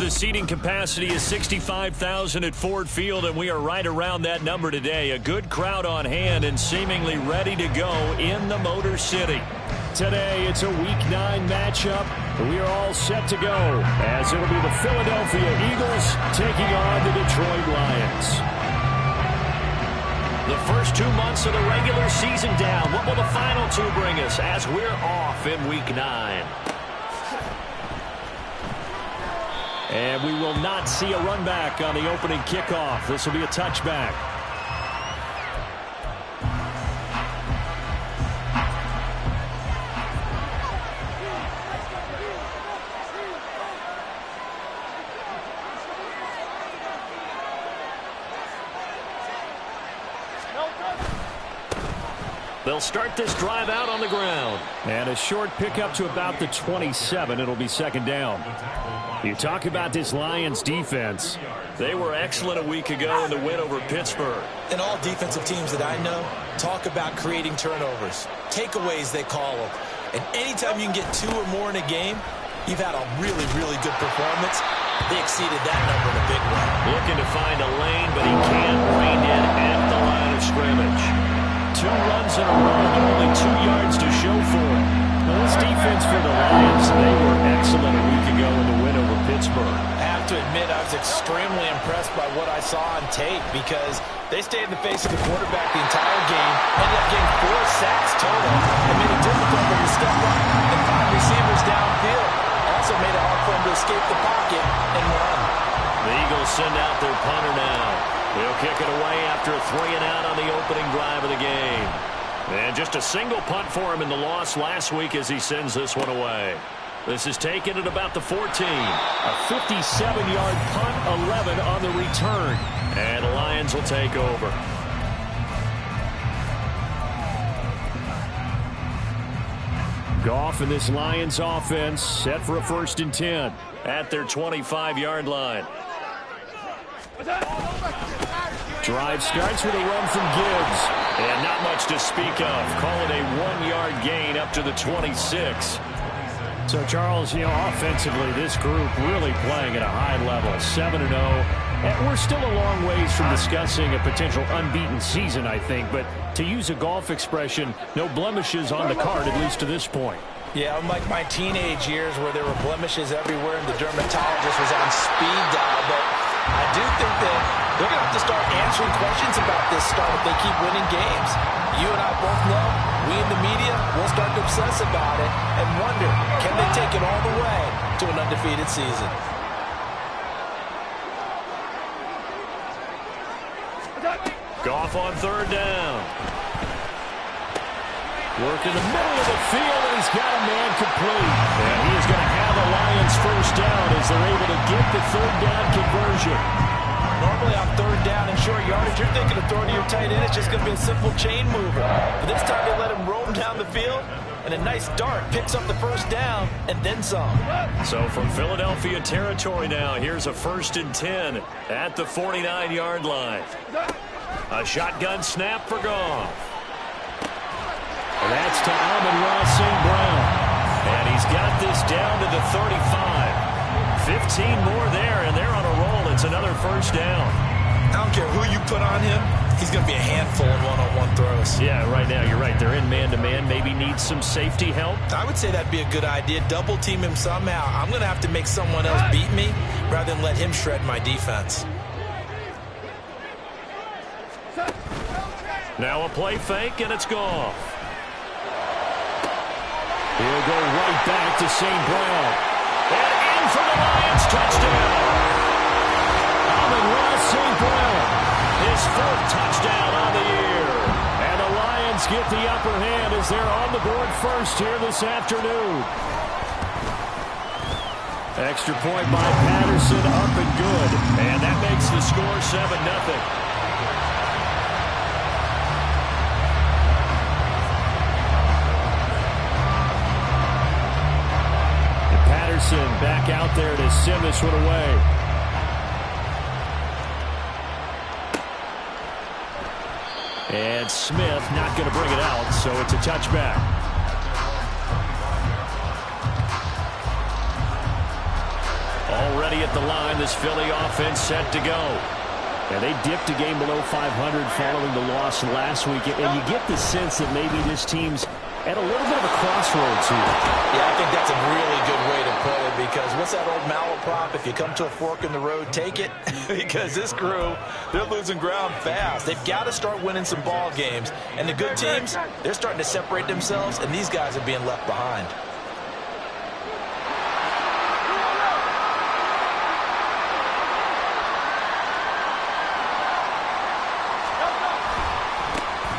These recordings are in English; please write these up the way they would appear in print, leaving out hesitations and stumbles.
The seating capacity is 65,000 at Ford Field, and we are right around that number today. A good crowd on hand and seemingly ready to go in the Motor City. Today, it's a Week 9 matchup. We are all set to go, as it'll be the Philadelphia Eagles taking on the Detroit Lions. The first 2 months of the regular season down. What will the final two bring us as we're off in Week 9? And we will not see a run back on the opening kickoff. This will be a touchback. They'll start this drive out on the ground. And a short pickup to about the 27. It'll be second down. You talk about this Lions defense. They were excellent a week ago in the win over Pittsburgh. And all defensive teams that I know talk about creating turnovers. Takeaways, they call them. And anytime you can get 2 or more in a game, you've had a really, really good performance. They exceeded that number in a big way. Looking to find a lane, but he can't rein in at the line of scrimmage. 2 runs in a row, only 2 yards to show for it. Now, this defense for the Lions, they were excellent a week ago in the win over Pittsburgh. I have to admit, I was extremely impressed by what I saw on tape because they stayed in the face of the quarterback the entire game, ended up getting 4 sacks total, and made it difficult for him to step up and find receivers downfield. Also made it hard for him to escape the pocket and run. The Eagles send out their punter now. He'll kick it away after a 3-and-out on the opening drive of the game. And just a single punt for him in the loss last week as he sends this one away. This is taken at about the 14. A 57-yard punt, 11 on the return. And the Lions will take over. Goff and this Lions offense set for a 1st and 10 at their 25-yard line. Drive starts with a run from Gibbs. And not much to speak of. Call it a 1-yard gain up to the 26. So, Charles, offensively, this group really playing at a high level. 7-0. And we're still a long ways from discussing a potential unbeaten season, I think. But to use a golf expression, no blemishes on the card, at least to this point. Yeah, unlike my teenage years where there were blemishes everywhere and the dermatologist was on speed dial. But I do think that they're going to have to start answering questions about this start if they keep winning games. You and I both know, we in the media will start to obsess about it and wonder, can they take it all the way to an undefeated season? Goff on 3rd down. Work in the middle of the field, and he's got a man complete. And he is going to have a Lions 1st down as they're able to get the 3rd down conversion. Normally on 3rd down and short yardage, you're thinking of throwing to your tight end. It's just going to be a simple chain mover. But this time they let him roam down the field, and a nice dart picks up the 1st down and then some. So from Philadelphia territory now, here's a 1st and 10 at the 49-yard line. A shotgun snap for Goff. And that's to Amon-Ra St. Brown. And he's got this down to the 35. 15 more there, and they're on a roll. It's another 1st down. I don't care who you put on him. He's going to be a handful in one-on-one throws. Yeah, right now, you're right. They're in man-to-man. Maybe needs some safety help. I would say that'd be a good idea. Double team him somehow. I'm going to have to make someone else beat me rather than let him shred my defense. Now a play fake, and it's Goff. He'll go right back to St. Brown. And in for the Lions, touchdown. Amon-Ra St. Brown, his 4th touchdown on the year. And the Lions get the upper hand as they're on the board first here this afternoon. Extra point by Patterson, up and good. And that makes the score 7-0. Back out there to send this one away. And Smith not going to bring it out, so it's a touchback. Already at the line, this Philly offense set to go. And they dipped a game below 500 following the loss last week. And you get the sense that maybe this team's at a little bit of a crossroads here. Yeah, I think that's a really good way to put it, because what's that old malaprop? If you come to a fork in the road, take it. Because this crew, they're losing ground fast. They've got to start winning some ball games. And the good teams, they're starting to separate themselves, and these guys are being left behind.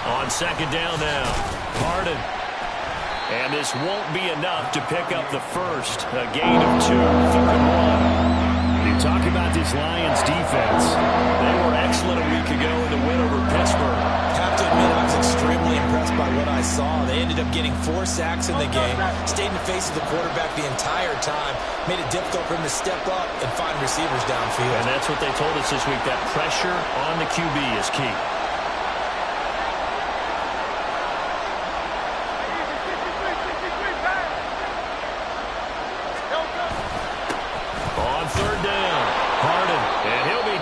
On second down now, Harden. And this won't be enough to pick up the first. A gain of 2, 3rd and 1. You talk about this Lions defense. They were excellent a week ago in the win over Pittsburgh. I have to admit, I was extremely impressed by what I saw. They ended up getting 4 sacks in the game, stayed in the face of the quarterback the entire time, made it difficult for him to step up and find receivers downfield. And that's what they told us this week, that pressure on the QB is key.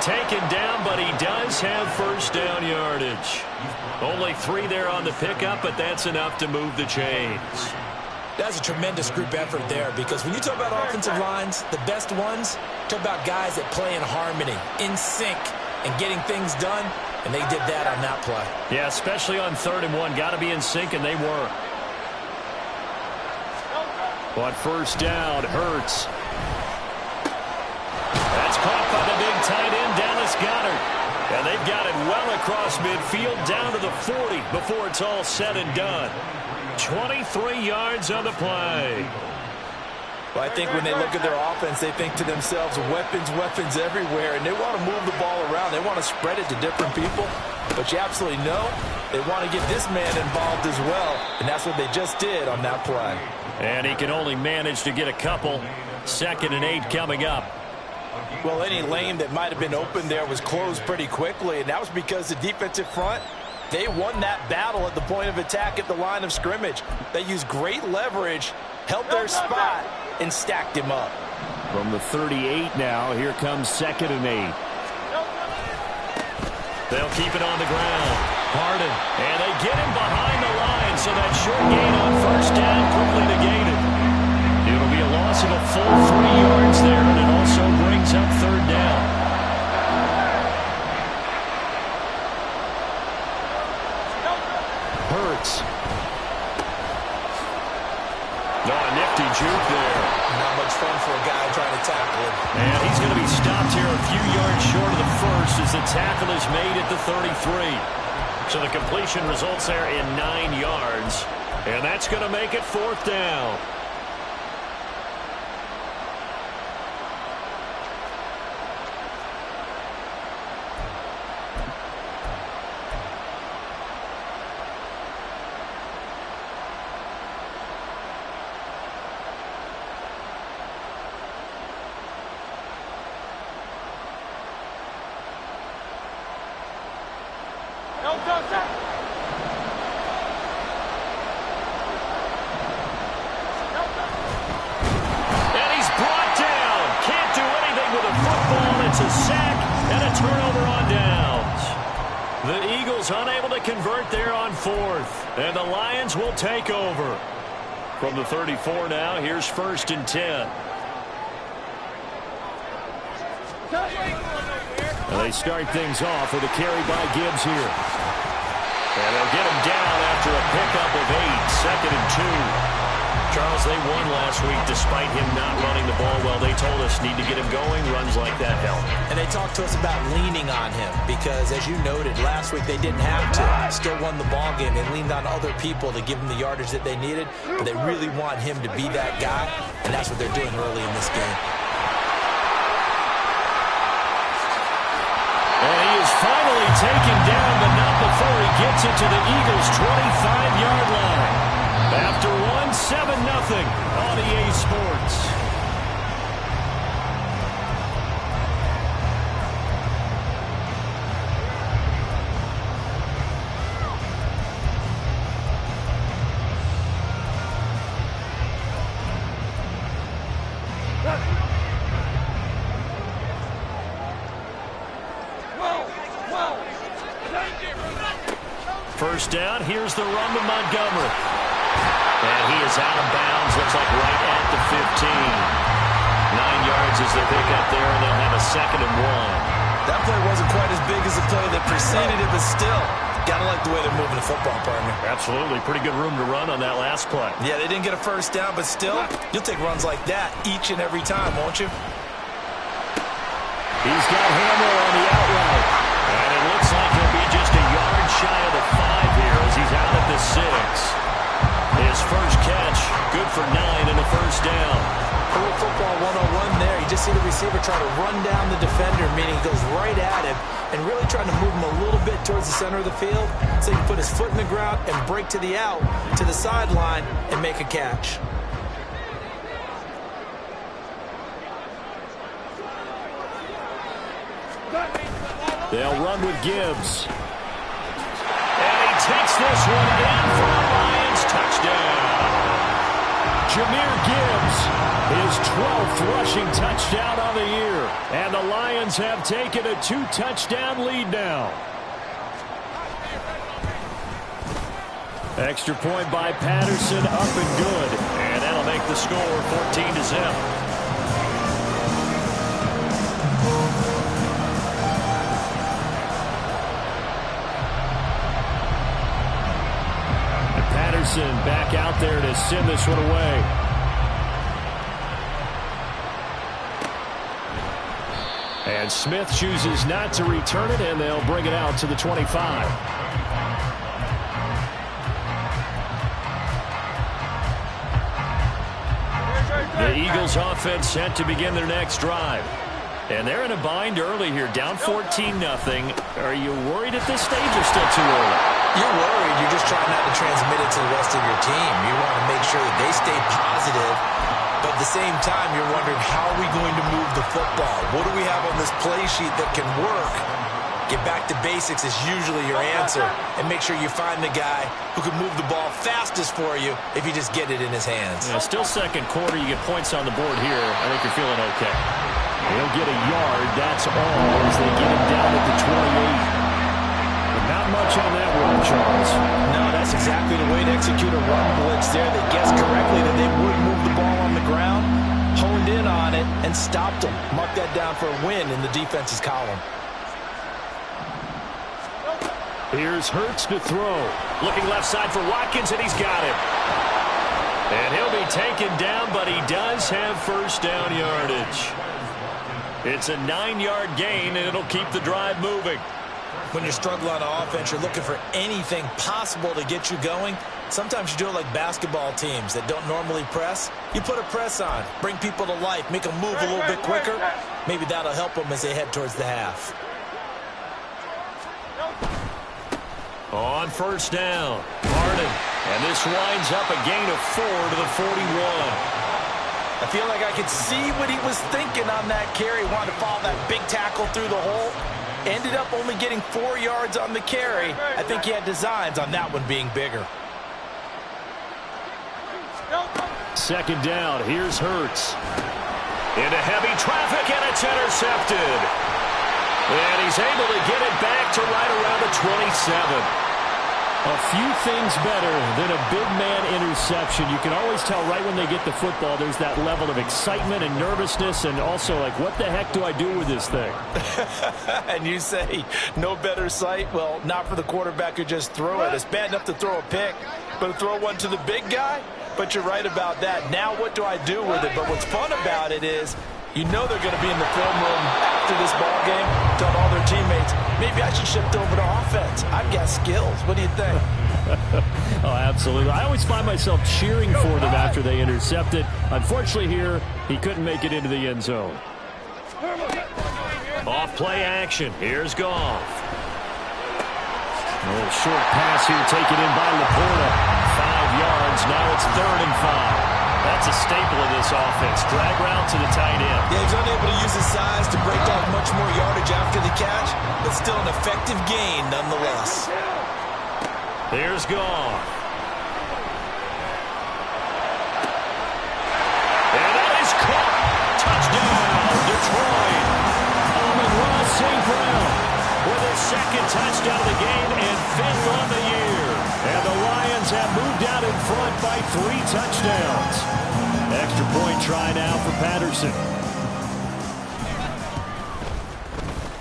Taken down, but he does have first down yardage. Only 3 there on the pickup, but that's enough to move the chains. That's a tremendous group effort there, because when you talk about offensive lines, the best ones, talk about guys that play in harmony, in sync, and getting things done, and they did that on that play. Yeah, especially on 3rd and 1. Got to be in sync, and they were. On first down, Hurts. That's caught by the big tight end, Dallas Goedert. And they've got it well across midfield, down to the 40 before it's all said and done. 23 yards on the play. Well, I think when they look at their offense, they think to themselves, weapons, weapons everywhere, and they want to move the ball around. They want to spread it to different people. But you absolutely know they want to get this man involved as well, and that's what they just did on that play. And he can only manage to get a couple. 2nd and 8 coming up. Well, any lane that might have been open there was closed pretty quickly, and that was because the defensive front, they won that battle at the point of attack at the line of scrimmage. They used great leverage, held their spot, and stacked him up. From the 38 now, here comes 2nd and 8. They'll keep it on the ground. Harden, and they get him behind the line, so that short gain on first down quickly negated. It'll be a loss of a full 3 yards there, and it also brings up 3rd down. Hurts. No, a nifty juke there. Not much fun for a guy trying to tackle him. And he's going to be stopped here a few yards short of the first as the tackle is made at the 33. So the completion results there in 9 yards. And that's going to make it 4th down. And he's brought down. Can't do anything with a football. It's a sack and a turnover on downs. The Eagles unable to convert there on 4th. And the Lions will take over. From the 34 now, here's 1st and 10. And they start things off with a carry by Gibbs here. And they'll get him down after a pickup of 8, 2nd and 2. Charles, they won last week despite him not running the ball well. They told us need to get him going. Runs like that help. And they talked to us about leaning on him because, as you noted, last week they didn't have to. Still won the ball game. They leaned on other people to give them the yardage that they needed, but they really want him to be that guy, and that's what they're doing early in this game. And he is finally taken down, but not before he gets it to the Eagles' 25-yard line. After 7-0 on EA Sports. first down. Here's the run to Montgomery. And he is out of bounds. Looks like right at the 15. 9 yards is the pickup there, and they'll have a 2nd and 1. That play wasn't quite as big as the play that preceded it, but still, gotta like the way they're moving the football, partner. Absolutely. Pretty good room to run on that last play. Yeah, they didn't get a first down, but still, you'll take runs like that each and every time, won't you? He's got Hamill on the outright. And it looks like he'll be just a yard shy of the 5 here as he's out at the 6. His first catch, good for 9 and a first down. Pro football 101 there. You just see the receiver try to run down the defender, meaning he goes right at him and really trying to move him a little bit towards the center of the field so he can put his foot in the ground and break to the out, to the sideline, and make a catch. They'll run with Gibbs. And he takes this one in for a Lions touchdown. Jahmyr Gibbs, his 12th rushing touchdown on the year. And the Lions have taken a 2-touchdown lead now. Extra point by Patterson, up and good. And that'll make the score 14-0. Back out there to send this one away. And Smith chooses not to return it, and they'll bring it out to the 25. The Eagles offense set to begin their next drive. And they're in a bind early here, down 14-0. Are you worried at this stage or still too early? You're worried. You're just trying not to transmit it to the rest of your team. You want to make sure that they stay positive, but at the same time, you're wondering, how are we going to move the football? What do we have on this play sheet that can work? Get back to basics is usually your answer, and make sure you find the guy who can move the ball fastest for you if you just get it in his hands. Yeah, still second quarter. You get points on the board here. I think you're feeling okay. He'll get a yard. That's all as they get him down at the 28. Not much on that one, Charles. No, that's exactly the way to execute a run blitz there. They guessed correctly that they would move the ball on the ground, honed in on it, and stopped them. Mark that down for a win in the defense's column. Here's Hurts to throw. Looking left side for Watkins, and he's got it. And he'll be taken down, but he does have first down yardage. It's a 9-yard gain, and it'll keep the drive moving. When you're struggling on offense, you're looking for anything possible to get you going. Sometimes you do it like basketball teams that don't normally press. You put a press on, bring people to life, make them move a little bit quicker. Maybe that'll help them as they head towards the half. On first down, Harden. And this winds up a gain of 4 to the 41. I feel like I could see what he was thinking on that carry. Wanted to follow that big tackle through the hole. Ended up only getting 4 yards on the carry. I think he had designs on that one being bigger. Second down, here's Hurts. Into heavy traffic, and it's intercepted. And he's able to get it back to right around the 27. A few things better than a big man interception. You can always tell right when they get the football, there's that level of excitement and nervousness, and also like, what the heck do I do with this thing? And you say, no better sight? Well, not for the quarterback who just throw it. It's bad enough to throw a pick, but to throw one to the big guy? But you're right about that. Now what do I do with it? But what's fun about it is, you know they're going to be in the film room after this ball game, telling all their teammates, maybe I should shift over to offense. I've got skills. What do you think? Oh, absolutely. I always find myself cheering for them after they intercept it. Unfortunately here, he couldn't make it into the end zone. Off play action. Here's Goff. A little short pass here taken in by Laporta. 5 yards. Now it's 3rd and 5. That's a staple of this offense. Drag route to the tight end. Yeah, he's unable to use his size to break off much more yardage after the catch, but still an effective gain nonetheless. There's Goff. And that is caught. Touchdown, Detroit. Amon-Ra St. Brown with his 2nd touchdown of the game and 5th on the year. have moved out in front by 3 touchdowns. Extra point try now for Patterson.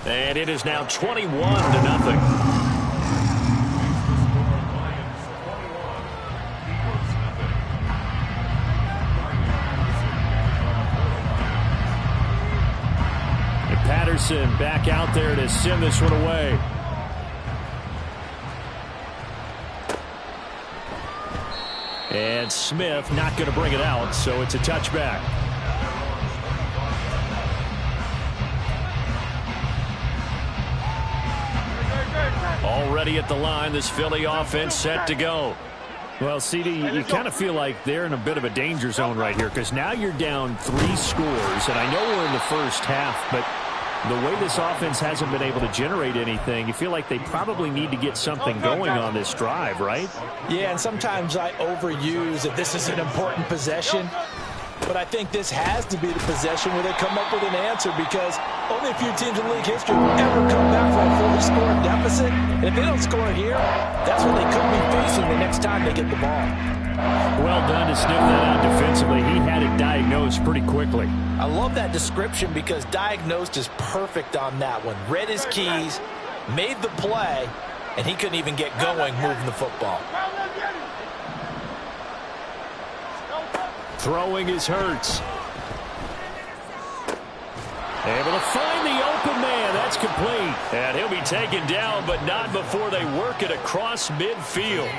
And it is now 21-0. Patterson back out there to send this one away. And Smith not going to bring it out, so it's a touchback. Already at the line, this Philly offense set to go. Well, CD, you kind of feel like they're in a bit of a danger zone right here because now you're down 3 scores, and I know we're in the first half, but the way this offense hasn't been able to generate anything, you feel like they probably need to get something going on this drive, right? Yeah, and sometimes I overuse that this is an important possession, but I think this has to be the possession where they come up with an answer because only a few teams in league history have ever come back from a fully scored deficit, and if they don't score here, that's what they could be facing the next time they get the ball. Well done to sniff that out defensively. He had it diagnosed pretty quickly. I love that description because diagnosed is perfect on that one. Read his keys, made the play, and he couldn't even get going moving the football. Throwing is Hurts. Able to find the open man. That's complete. And he'll be taken down, but not before they work it across midfield.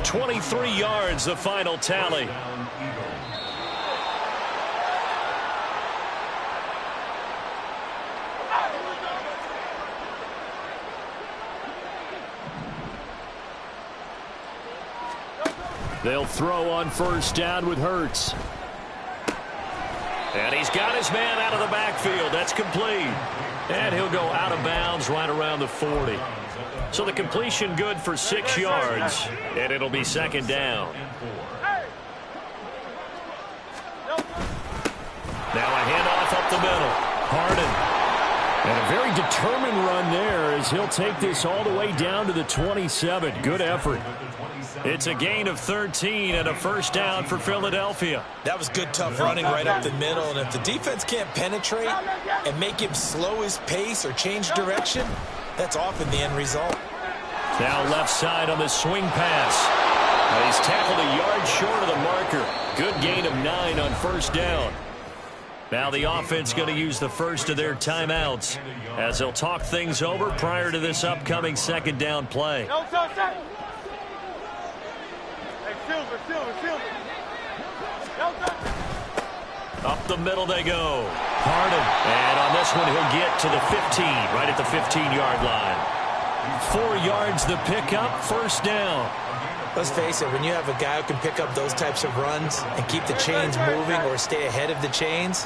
23 yards, the final tally. They'll throw on first down with Hurts. And he's got his man out of the backfield. That's complete. And he'll go out of bounds right around the 40. So the completion good for 6 yards. And it'll be second down. Now a handoff up the middle. Harden. And a very determined run there as he'll take this all the way down to the 27. Good effort. It's a gain of 13 and a first down for Philadelphia. That was good, tough running right up the middle. And if the defense can't penetrate and make him slow his pace or change direction, that's often the end result. Now left side on the swing pass. He's tackled a yard short of the marker. Good gain of 9 on first down. Now the offense going to use the first of their timeouts as they'll talk things over prior to this upcoming second down play. Up the middle they go. Harden. And on this one, he'll get to the 15, right at the 15-yard line. 4 yards the pickup, first down. Let's face it, when you have a guy who can pick up those types of runs and keep the chains moving or stay ahead of the chains,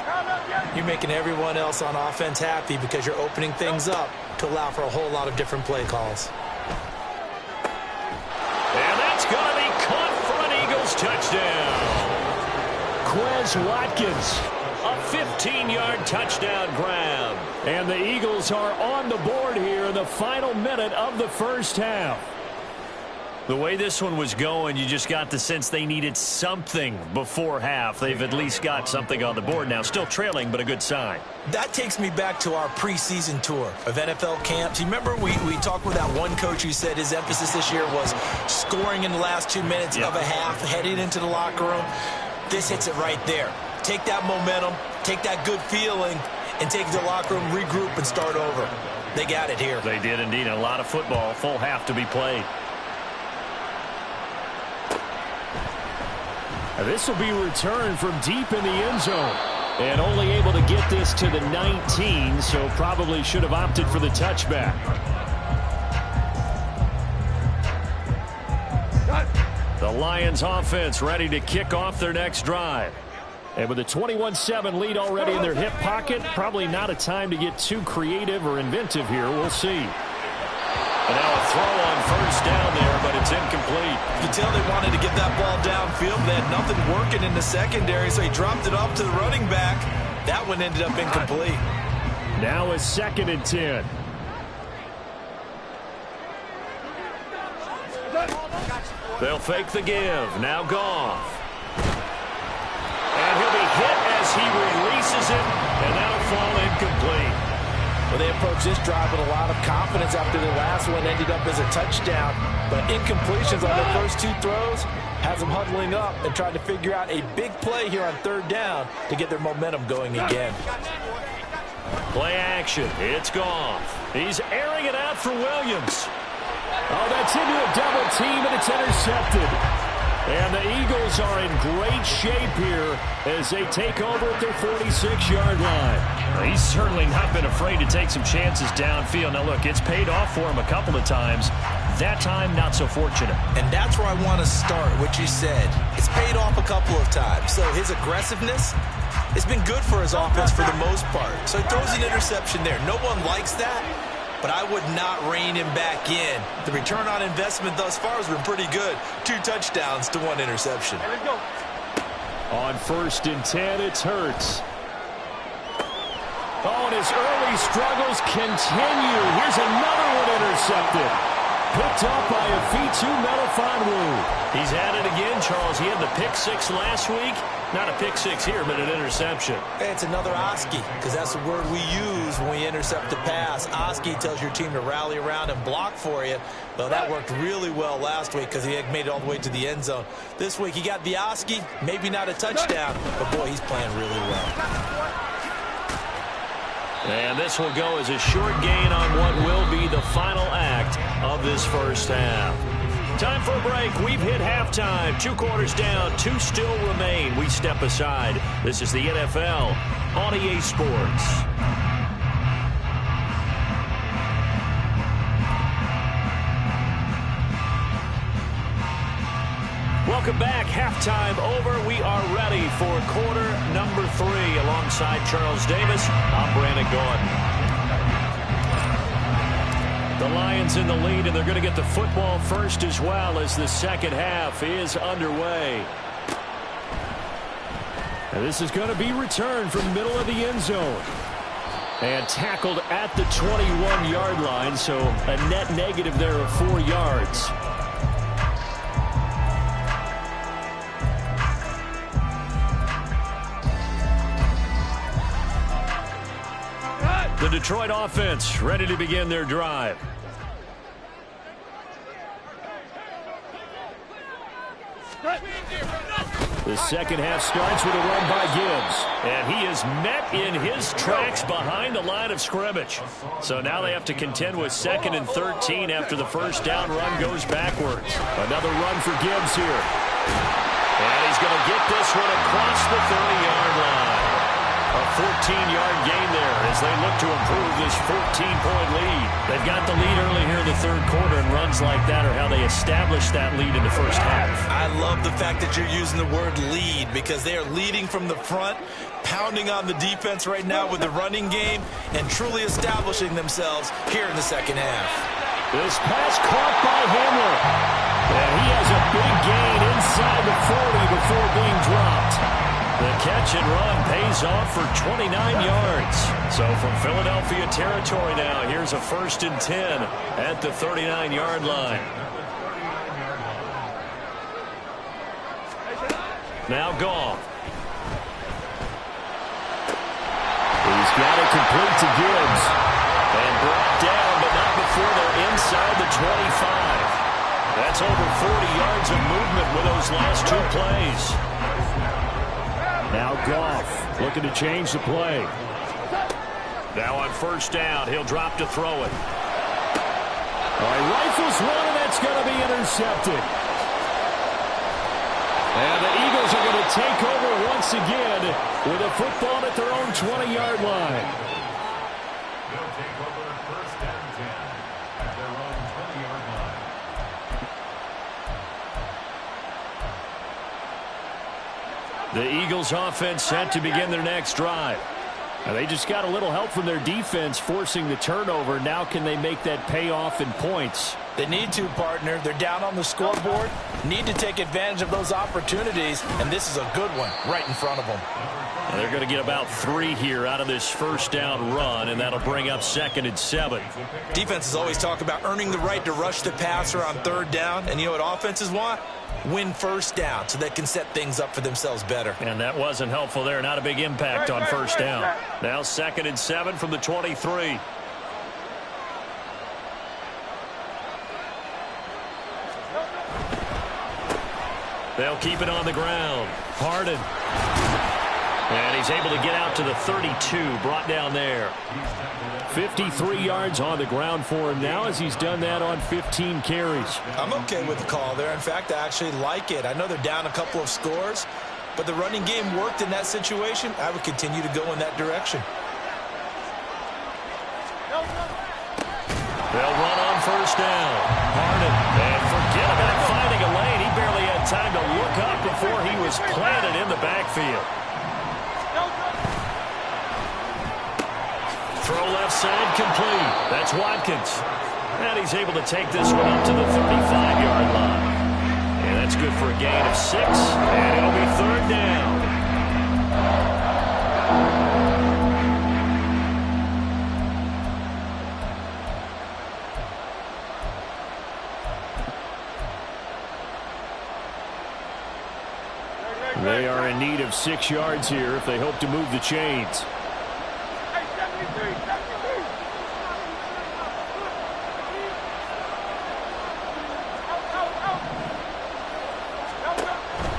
you're making everyone else on offense happy because you're opening things up to allow for a whole lot of different play calls. And that's going to be caught for an Eagles touchdown. Quez Watkins, a 15-yard touchdown grab. And the Eagles are on the board here in the final minute of the first half. The way this one was going, you just got the sense they needed something before half. They've at least got something on the board now. Still trailing, but a good sign. That takes me back to our preseason tour of NFL camps. You remember we talked with that one coach who said his emphasis this year was scoring in the last 2 minutes of a half, heading into the locker room. This hits it right there. Take that momentum, take that good feeling, and take it to the locker room, regroup, and start over. They got it here. They did indeed. A lot of football, full half to be played. This will be returned from deep in the end zone. And only able to get this to the 19, so probably should have opted for the touchback. The Lions offense ready to kick off their next drive. And with a 21-7 lead already in their hip pocket, probably not a time to get too creative or inventive here. We'll see. And now a throw on first down there, but it's incomplete. You can tell they wanted to get that ball downfield. They had nothing working in the secondary, so he dropped it off to the running back. That one ended up incomplete. Now a 2nd and 10. They'll fake the give. Now Goff. And he'll be hit as he releases it, and that'll fall incomplete. Well, they approached this drive with a lot of confidence after the last one ended up as a touchdown. But incompletions on their first two throws has them huddling up and trying to figure out a big play here on third down to get their momentum going again. Play action. It's Goff. He's airing it out for Williams. Oh, that's into a double team, and it's intercepted. And the Eagles are in great shape here as they take over at their 46-yard line. He's certainly not been afraid to take some chances downfield. Now, look, it's paid off for him a couple of times. That time, not so fortunate. And that's where I want to start, what you said. It's paid off a couple of times. So his aggressiveness, it's been good for his offense for the most part. So he throws an interception there. No one likes that, but I would not rein him back in. The return on investment thus far has been pretty good. 2 touchdowns to 1 interception. On 1st and 10, it's Hurts. Oh, and his early struggles continue. Here's another one intercepted. Picked up by Afitu Melifonwu. He's at it again, Charles. He had the pick 6 last week. Not a pick 6 here, but an interception. It's another Oski, because that's the word we use when we intercept a pass. Oski tells your team to rally around and block for you. Though that worked really well last week because he had made it all the way to the end zone. This week he got the Oski, maybe not a touchdown, but boy, he's playing really well. And this will go as a short gain on what will be the final act of this first half. Time for a break. We've hit halftime. 2 quarters down. 2 still remain. We step aside. This is the NFL on EA Sports. Welcome back. Halftime over. We are ready for quarter number 3. Alongside Charles Davis, I'm Brandon Gordon. The Lions in the lead, and they're going to get the football first as well as the second half is underway. And this is going to be returned from the middle of the end zone. And tackled at the 21-yard line, so a net negative there of 4 yards. The Detroit offense ready to begin their drive. The second half starts with a run by Gibbs. And he is met in his tracks behind the line of scrimmage. So now they have to contend with 2nd and 13 after the first down run goes backwards. Another run for Gibbs here. And he's going to get this one across the 30-yard line. A 14-yard gain there as they look to improve this 14-point lead. They've got the lead early here in the third quarter, and runs like that are how they establish that lead in the first half. I love the fact that you're using the word lead because they are leading from the front, pounding on the defense right now with the running game, and truly establishing themselves here in the second half. This pass caught by Hamler. And he has a big gain inside the 40 before being dropped. The catch and run pays off for 29 yards. So from Philadelphia territory now, here's a 1st and 10 at the 39-yard line. Now Goff. He's got it complete to Gibbs. And brought down, but not before they're inside the 25. That's over 40 yards of movement with those last 2 plays. Now Goff looking to change the play. Now on 1st down, he'll drop to throw it. All right, rifles one, and that's going to be intercepted. And the Eagles are going to take over once again with a football at their own 20-yard line. They'll take over 1st and 10 at their own 20-yard line. The Eagles offense set to begin their next drive. Now they just got a little help from their defense forcing the turnover. Now can they make that pay off in points? They need to, partner. They're down on the scoreboard, need to take advantage of those opportunities, and this is a good one right in front of them. And they're going to get about 3 here out of this first down run, and that'll bring up 2nd and 7. Defenses always talk about earning the right to rush the passer on 3rd down, and you know what offenses want? Win first down so they can set things up for themselves better. And that wasn't helpful there. Not a big impact on first down. Now 2nd and 7 from the 23. They'll keep it on the ground. Harden. And he's able to get out to the 32, brought down there. 53 yards on the ground for him now as he's done that on 15 carries. I'm okay with the call there. In fact, I actually like it. I know they're down a couple of scores, but the running game worked in that situation. I would continue to go in that direction. They'll run on first down. Harden. And forget about finding a lane. He barely had time to look up before he was planted in the backfield. Throw left side complete. That's Watkins. And he's able to take this one up to the 35-yard line. And that's good for a gain of 6. And it'll be 3rd down. They are in need of 6 yards here if they hope to move the chains.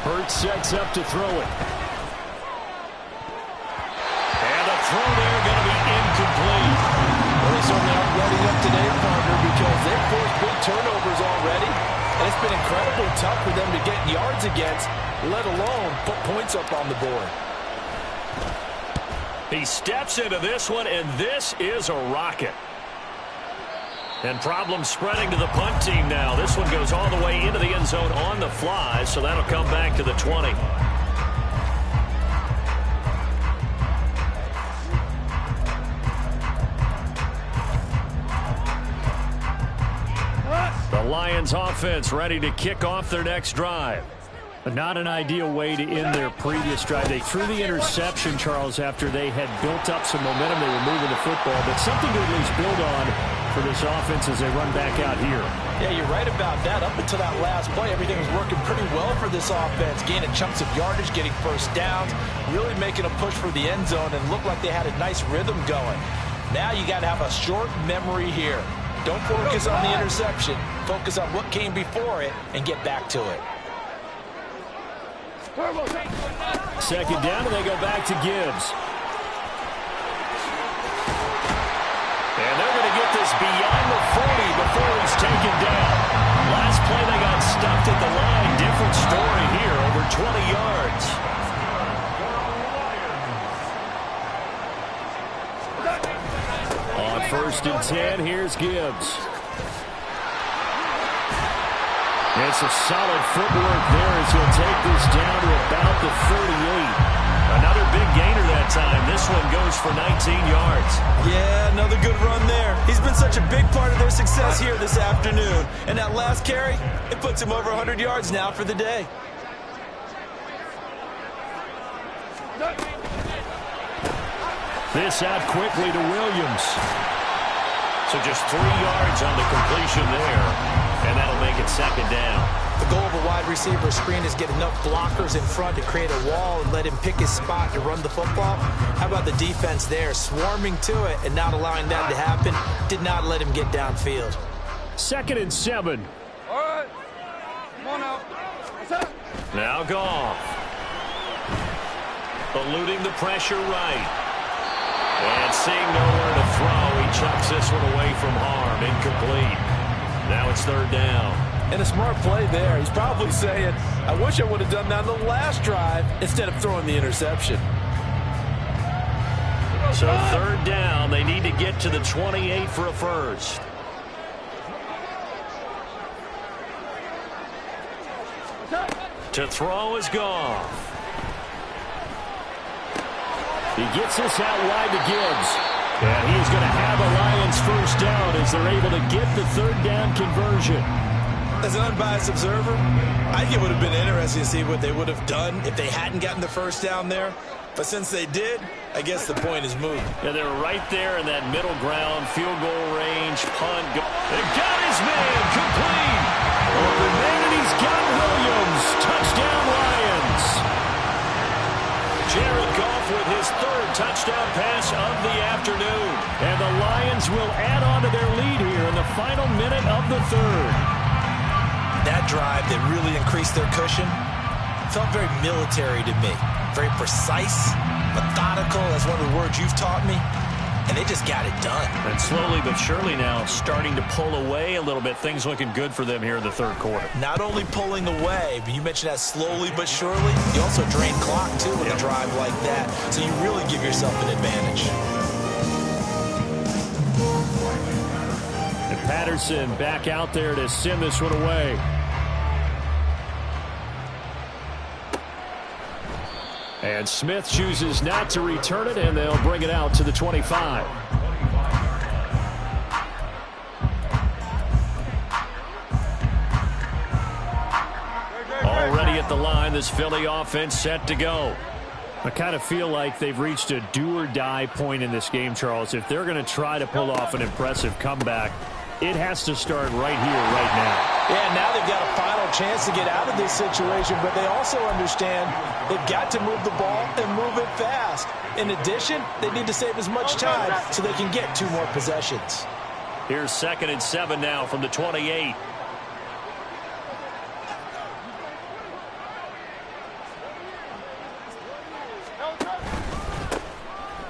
Hurts sets up to throw it. And the throw there going to be incomplete. Well, they certainly aren't ready up today, partner, because they've forced big turnovers already. And it's been incredibly tough for them to get yards against, let alone put points up on the board. He steps into this one, and this is a rocket. And problems spreading to the punt team now. This one goes all the way into the end zone on the fly, so that'll come back to the 20. The Lions offense ready to kick off their next drive. But not an ideal way to end their previous drive. They threw the interception, Charles, after they had built up some momentum. They were moving the football, but something to at least build on for this offense as they run back out here. Yeah, you're right about that. Up until that last play, everything was working pretty well for this offense, gaining chunks of yardage, getting first downs, really making a push for the end zone, and looked like they had a nice rhythm going. Now you got to have a short memory here. Don't focus on the interception. Focus on what came before it and get back to it. 2nd down, and they go back to Gibbs. And they're going to get this beyond the 40 before he's taken down. Last play, they got stuffed at the line. Different story here, over 20 yards. On 1st and 10, here's Gibbs. It's a solid footwork there as he'll take this down to about the 38. Another big gainer that time. This one goes for 19 yards. Yeah, another good run there. He's been such a big part of their success here this afternoon. And that last carry, it puts him over 100 yards now for the day. This out quickly to Williams. So just 3 yards on the completion there. And that'll make it 2nd down. The goal of a wide receiver screen is get enough blockers in front to create a wall and let him pick his spot to run the football. How about the defense there, swarming to it and not allowing that to happen? Did not let him get downfield. 2nd and 7. All right. Come on now. What's up? Now Goff. Eluding the pressure right. And seeing nowhere to throw, he chucks this one away from harm. Incomplete. Now it's 3rd down. And a smart play there. He's probably saying, I wish I would have done that on the last drive instead of throwing the interception. So 3rd down. They need to get to the 28 for a first. To throw is Goff. He gets this out wide to Gibbs. And he's going to have a Lions Lions first down as they're able to get the third down conversion. As an unbiased observer, I think it would have been interesting to see what they would have done if they hadn't gotten the first down there. But since they did, I guess the point is moved. Yeah, they were right there in that middle ground, field goal range, punt. They got his man complete. Over man, and he's got Williams. Touchdown, Lions. Jared Goff with his third touchdown pass of the afternoon. And the Lions will add on to their lead here in the final minute of the third. That drive that really increased their cushion felt very military to me. Very precise, methodical, that's one of the words you've taught me. And they just got it done. And slowly but surely now starting to pull away a little bit. Things looking good for them here in the third quarter. Not only pulling away, but you mentioned that slowly but surely. You also drain clock, too, with a drive like that. So you really give yourself an advantage. And Patterson back out there to send this one away. And Smith chooses not to return it, and they'll bring it out to the 25. Already at the line, this Philly offense set to go. I kind of feel like they've reached a do-or-die point in this game, Charles. If they're going to try to pull off an impressive comeback, it has to start right here, right now. Yeah, now they've got a final chance to get out of this situation, but they also understand they've got to move the ball and move it fast. In addition, they need to save as much time so they can get 2 more possessions. Here's 2nd and 7 now from the 28.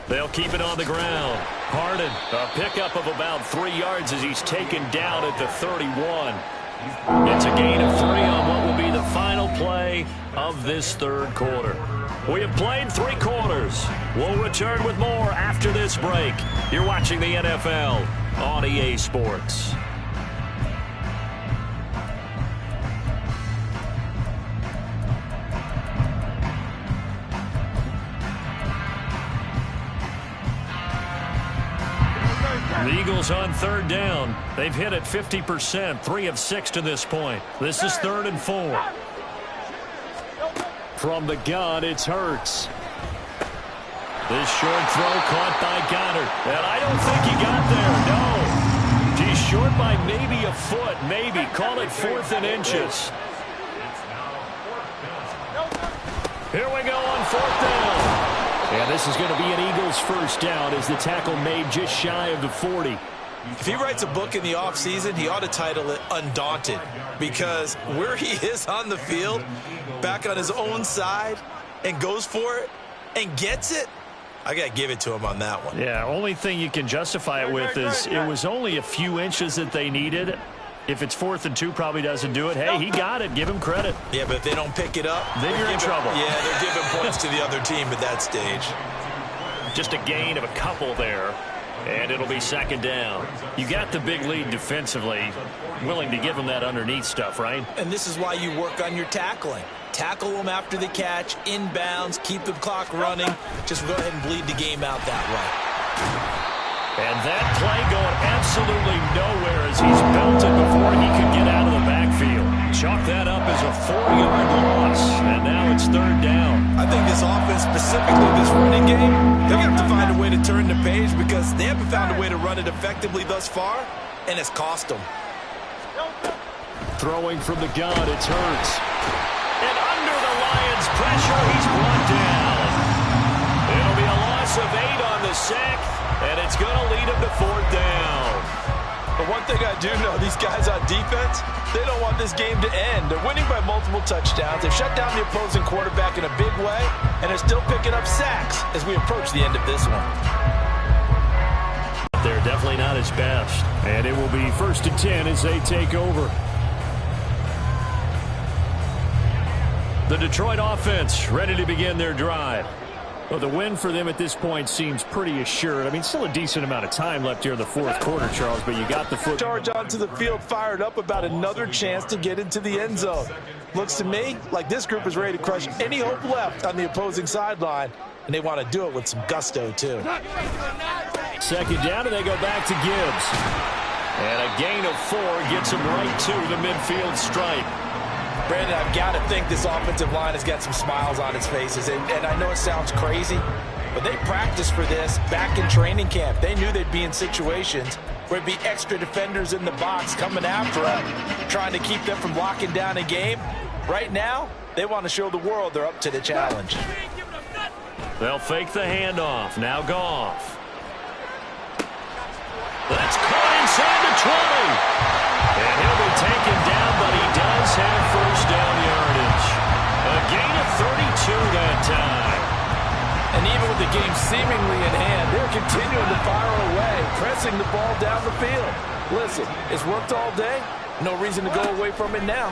They'll keep it on the ground. Harden, a pickup of about 3 yards as he's taken down at the 31. It's a gain of 3 on what will be the final play of this third quarter. We have played 3 quarters. We'll return with more after this break. You're watching the NFL on EA Sports. The Eagles on third down. They've hit it 50%, 3 of 6 to this point. This is 3rd and 4. From the gun, it's Hurts. This short throw caught by Goddard. And I don't think he got there, no. He's short by maybe a foot, maybe. Call it 4th and inches. Here we go on 4th down. And this is going to be an Eagles first down as the tackle made just shy of the 40. If he writes a book in the offseason, he ought to title it Undaunted, because where he is on the field, back on his own side, and goes for it and gets it, I got to give it to him on that one. Yeah, only thing you can justify it with is it was only a few inches that they needed. If it's 4th and 2, probably doesn't do it. Hey, he got it. Give him credit. Yeah, but if they don't pick it up, then you're in trouble. Yeah, they're giving points to the other team at that stage. Just a gain of a couple there, and it'll be 2nd down. You got the big lead defensively, willing to give them that underneath stuff, right? And this is why you work on your tackling. Tackle them after the catch, inbounds, keep the clock running. Just go ahead and bleed the game out that way. And that play going absolutely nowhere as he's belted before he could get out of the backfield. Chalk that up as a 4-yard loss, and now it's 3rd down. I think this offense, specifically this running game, they're going to have to find a way to turn the page because they haven't found a way to run it effectively thus far, and it's cost them. Throwing from the gun, it's Hurts. And under the Lions' pressure, he's brought down. It'll be a loss of 8 on the sack. And it's going to lead him to 4th down. But one thing I do know, these guys on defense, they don't want this game to end. They're winning by multiple touchdowns. They've shut down the opposing quarterback in a big way, and they're still picking up sacks as we approach the end of this one. They're definitely not his best. And it will be 1st and 10 as they take over. The Detroit offense ready to begin their drive. Well, the win for them at this point seems pretty assured. I mean, still a decent amount of time left here in the 4th quarter, Charles, but you got the foot. Charge onto the field, fired up about another chance to get into the end zone. Looks to me like this group is ready to crush any hope left on the opposing sideline, and they want to do it with some gusto, too. Second down, and they go back to Gibbs. And a gain of 4 gets him right to the midfield stripe. Brandon, I've got to think this offensive line has got some smiles on its faces. And I know it sounds crazy, but they practiced for this back in training camp. They knew they'd be in situations where it'd be extra defenders in the box coming after them, trying to keep them from locking down a game. Right now, they want to show the world they're up to the challenge. They'll fake the handoff. Now Goff. That's caught inside the 20. And he'll be taken down, but he does have first down yardage. A gain of 32 that time. And even with the game seemingly in hand, they're continuing to fire away, pressing the ball down the field. Listen, it's worked all day. No reason to go away from it now.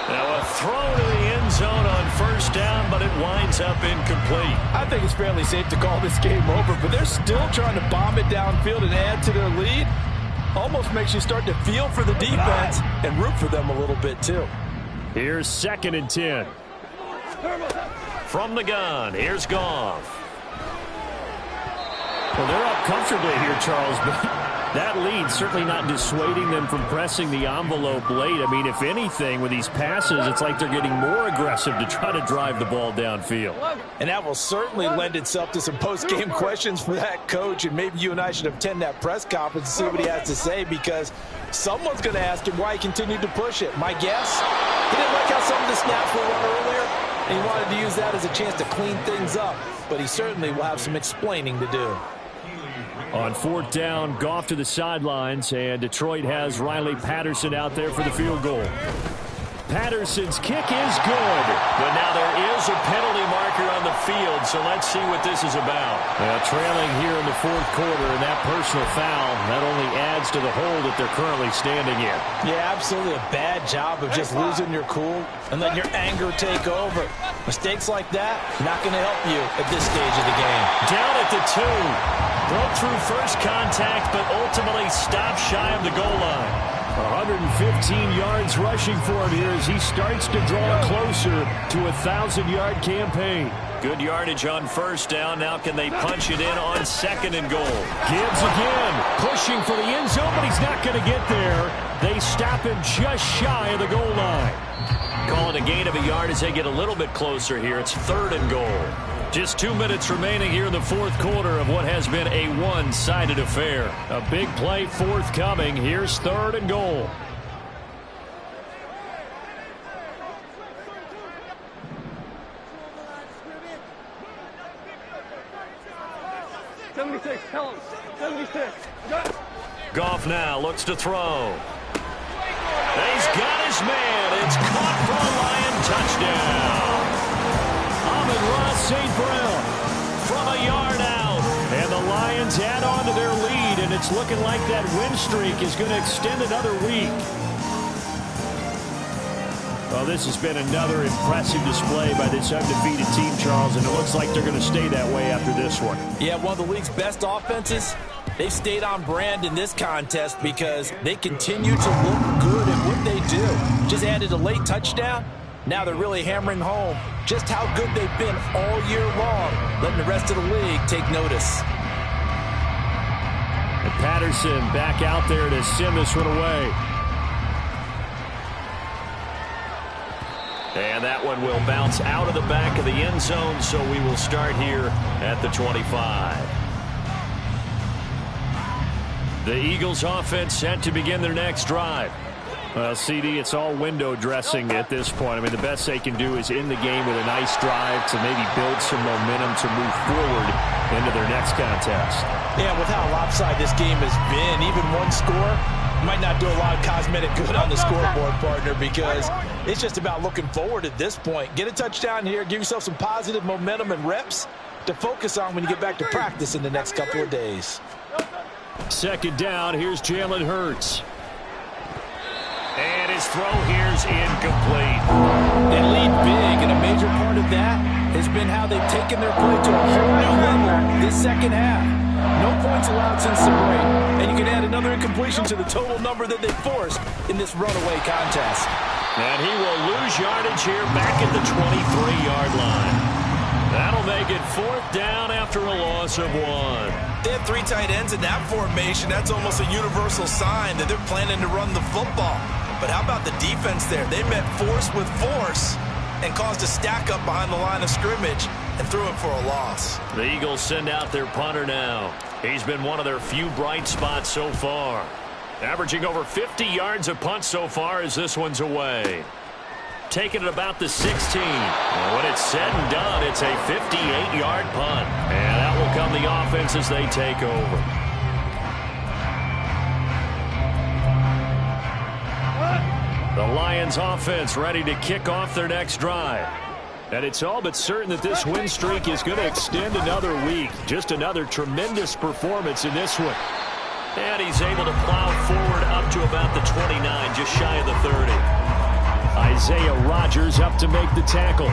Now a throw to the end zone on first down, but it winds up incomplete. I think it's fairly safe to call this game over, but they're still trying to bomb it downfield and add to their lead. Almost makes you start to feel for the defense and root for them a little bit too. Here's 2nd and 10. From the gun, here's Goff. Well, they're up comfortably here, Charles, but that lead certainly not dissuading them from pressing the envelope late. I mean, if anything, with these passes, it's like they're getting more aggressive to try to drive the ball downfield. And that will certainly lend itself to some post-game questions for that coach, and maybe you and I should attend that press conference and see what he has to say, because someone's going to ask him why he continued to push it. My guess, he didn't like how some of the snaps were run earlier, and he wanted to use that as a chance to clean things up, but he certainly will have some explaining to do. On 4th down, Goff to the sidelines, and Detroit has Riley Patterson out there for the field goal. Patterson's kick is good, but now there is a penalty marker on the field, so let's see what this is about. Trailing here in the 4th quarter, and that personal foul not only adds to the hole that they're currently standing in. Yeah, absolutely a bad job of just losing your cool and letting your anger take over. Mistakes like that, not going to help you at this stage of the game. Down at the 2. Broke through first contact, but ultimately stopped shy of the goal line. 115 yards rushing for him here as he starts to draw closer to a 1,000-yard campaign. Good yardage on first down. Now can they punch it in on 2nd and goal? Gibbs again, pushing for the end zone, but he's not going to get there. They stop him just shy of the goal line. Call it a gain of a yard as they get a little bit closer here. It's 3rd and goal. Just 2 minutes remaining here in the 4th quarter of what has been a one-sided affair. A big play forthcoming. Here's 3rd and goal. Goff now looks to throw. He's got his man. It's caught for a Lion touchdown. Amon-Ra St. Brown from a yard out. And the Lions add on to their lead, and it's looking like that win streak is going to extend another week. Well, this has been another impressive display by this undefeated team, Charles, and it looks like they're going to stay that way after this one. Yeah, one of the league's best offenses. They've stayed on brand in this contest because they continue to look good at what they do. Just added a late touchdown. Now they're really hammering home just how good they've been all year long, letting the rest of the league take notice. And Patterson back out there to send this one away. And that one will bounce out of the back of the end zone, so we will start here at the 25. The Eagles offense set to begin their next drive. Well, CD, it's all window dressing at this point. I mean, the best they can do is end the game with a nice drive to maybe build some momentum to move forward into their next contest. Yeah, with how lopsided this game has been, even one score might not do a lot of cosmetic good on the scoreboard, partner, because it's just about looking forward at this point. Get a touchdown here, give yourself some positive momentum and reps to focus on when you get back to practice in the next couple of days. 2nd down, here's Jalen Hurts. And his throw here's incomplete. They lead big, and a major part of that has been how they've taken their play to a whole new level this second half. No points allowed since the break, and you can add another incompletion to the total number that they forced in this runaway contest. And he will lose yardage here back at the 23-yard line. That'll make it 4th down after a loss of 1. They have 3 tight ends in that formation. That's almost a universal sign that they're planning to run the football. But how about the defense there? They met force with force and caused a stack up behind the line of scrimmage and threw it for a loss. The Eagles send out their punter now. He's been one of their few bright spots so far. Averaging over 50 yards a punt so far as this one's away. Taking it about the 16. And when it's said and done, it's a 58-yard punt. And that will come the offense as they take over. The Lions offense ready to kick off their next drive. And it's all but certain that this win streak is going to extend another week. Just another tremendous performance in this one. And he's able to plow forward up to about the 29, just shy of the 30. Isaiah Rodgers up to make the tackle.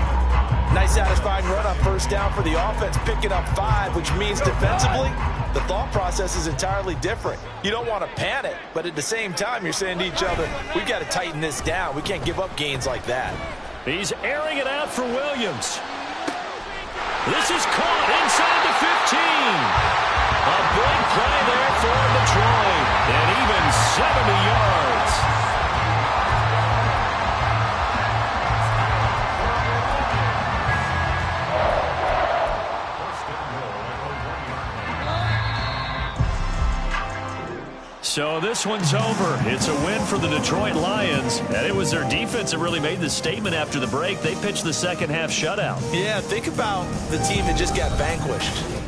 Nice satisfying run on 1st down for the offense, picking up 5, which means defensively, the thought process is entirely different. You don't want to panic, but at the same time, you're saying to each other, we've got to tighten this down. We can't give up gains like that. He's airing it out for Williams. This is caught inside the 15. A big play there for Detroit, and even 70 yards. So this one's over. It's a win for the Detroit Lions, and it was their defense that really made the statement after the break. They pitched the second half shutout. Yeah, think about the team that just got vanquished.